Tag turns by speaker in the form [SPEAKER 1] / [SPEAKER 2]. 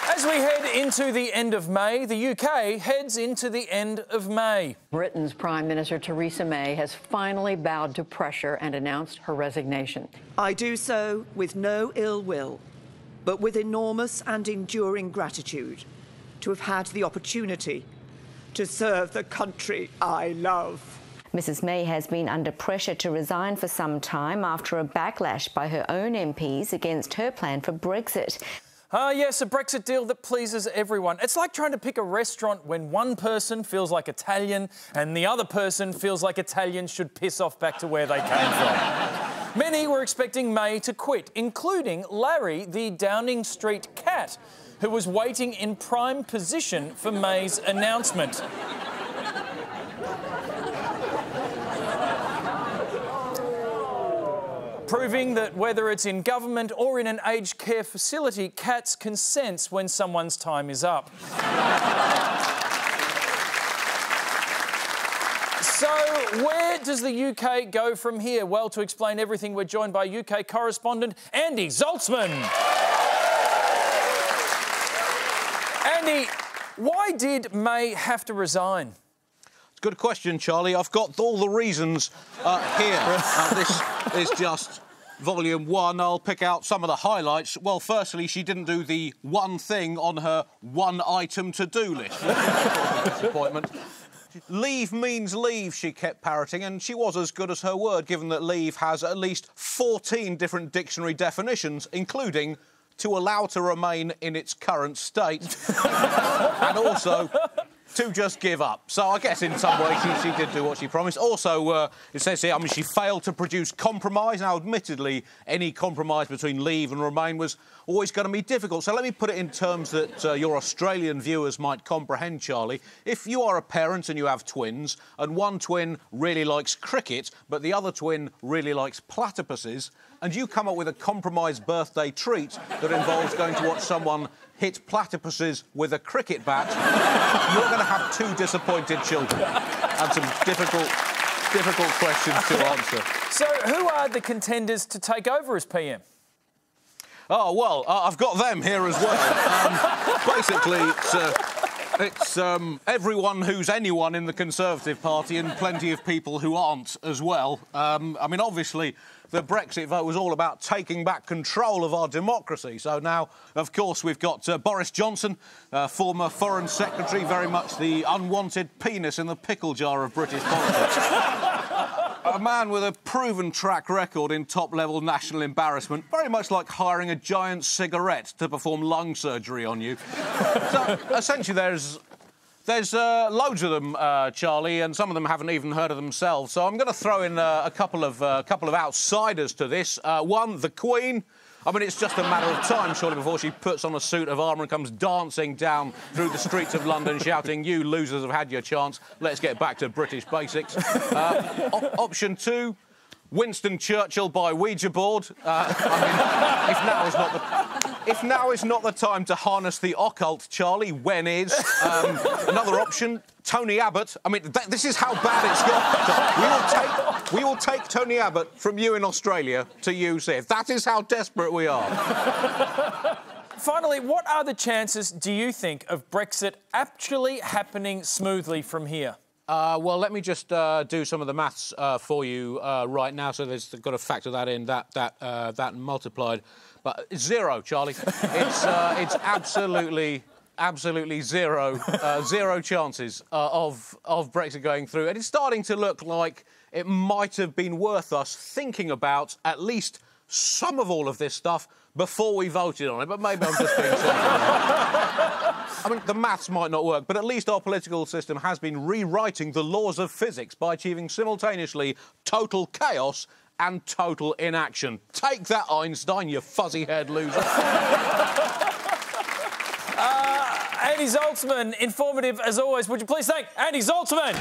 [SPEAKER 1] As we head into the end of May, the UK heads into the end of May.
[SPEAKER 2] Britain's Prime Minister Theresa May has finally bowed to pressure and announced her resignation.
[SPEAKER 3] I do so with no ill will, but with enormous and enduring gratitude to have had the opportunity to serve the country I love.
[SPEAKER 4] Mrs May has been under pressure to resign for some time after a backlash by her own MPs against her plan for Brexit.
[SPEAKER 1] Yes, a Brexit deal that pleases everyone. It's like trying to pick a restaurant when one person feels like Italian and the other person feels like Italians should piss off back to where they came from. Many were expecting May to quit, including Larry, the Downing Street cat, who was waiting in prime position for May's announcement. Proving that whether it's in government or in an aged care facility, cats can sense when someone's time is up. So, where does the UK go from here? Well, to explain everything, we're joined by UK correspondent Andy Zaltzman. Andy, why did May have to resign?
[SPEAKER 5] Good question, Charlie. I've got all the reasons here. This is just volume 1. I'll pick out some of the highlights. Well, firstly, she didn't do the one thing on her one-item to-do list. Disappointment. Leave means leave, she kept parroting, and she was as good as her word, given that leave has at least 14 different dictionary definitions, including to allow to remain in its current state, and also to just give up. So I guess in some ways she did do what she promised. Also, it says here, she failed to produce compromise. Now, admittedly, any compromise between leave and remain was always going to be difficult. So let me put it in terms that your Australian viewers might comprehend, Charlie. If you are a parent and you have twins, and one twin really likes cricket, but the other twin really likes platypuses, and you come up with a compromise birthday treat that involves going to watch someone hit platypuses with a cricket bat, you're going to have two disappointed children and some difficult questions to answer.
[SPEAKER 1] So, who are the contenders to take over as PM?
[SPEAKER 5] Oh, well, I've got them here as well. Basically, it's everyone who's anyone in the Conservative Party and plenty of people who aren't as well. Obviously, the Brexit vote was all about taking back control of our democracy. So now, of course, we've got Boris Johnson, former Foreign Secretary, very much the unwanted penis in the pickle jar of British politics. A man with a proven track record in top-level national embarrassment, very much like hiring a giant cigarette to perform lung surgery on you. So, essentially, there's loads of them, Charlie, and some of them haven't even heard of themselves. So I'm going to throw in a couple of outsiders to this. One, the Queen. It's just a matter of time, surely, before she puts on a suit of armour and comes dancing down through the streets of London shouting, "You losers have had your chance, let's get back to British basics." Option 2, Winston Churchill by Ouija board. If now is not the time to harness the occult, Charlie, when is? Another option, Tony Abbott. This is how bad it's got. We will take Tony Abbott from you in Australia to use here. That is how desperate we are.
[SPEAKER 1] Finally, what are the chances, do you think, of Brexit actually happening smoothly from here?
[SPEAKER 5] Well, let me just do some of the maths for you right now. So there's got to factor that in, that multiplied. But it's 0, Charlie. It's absolutely zero, zero chances of Brexit going through. And it's starting to look like it might have been worth us thinking about at least some of all of this stuff before we voted on it. But maybe I'm just being sensitive. The maths might not work, but at least our political system has been rewriting the laws of physics by achieving simultaneously total chaos and total inaction. Take that, Einstein, you fuzzy-haired loser.
[SPEAKER 1] Andy Zaltzman, informative as always. Would you please thank Andy Zaltzman?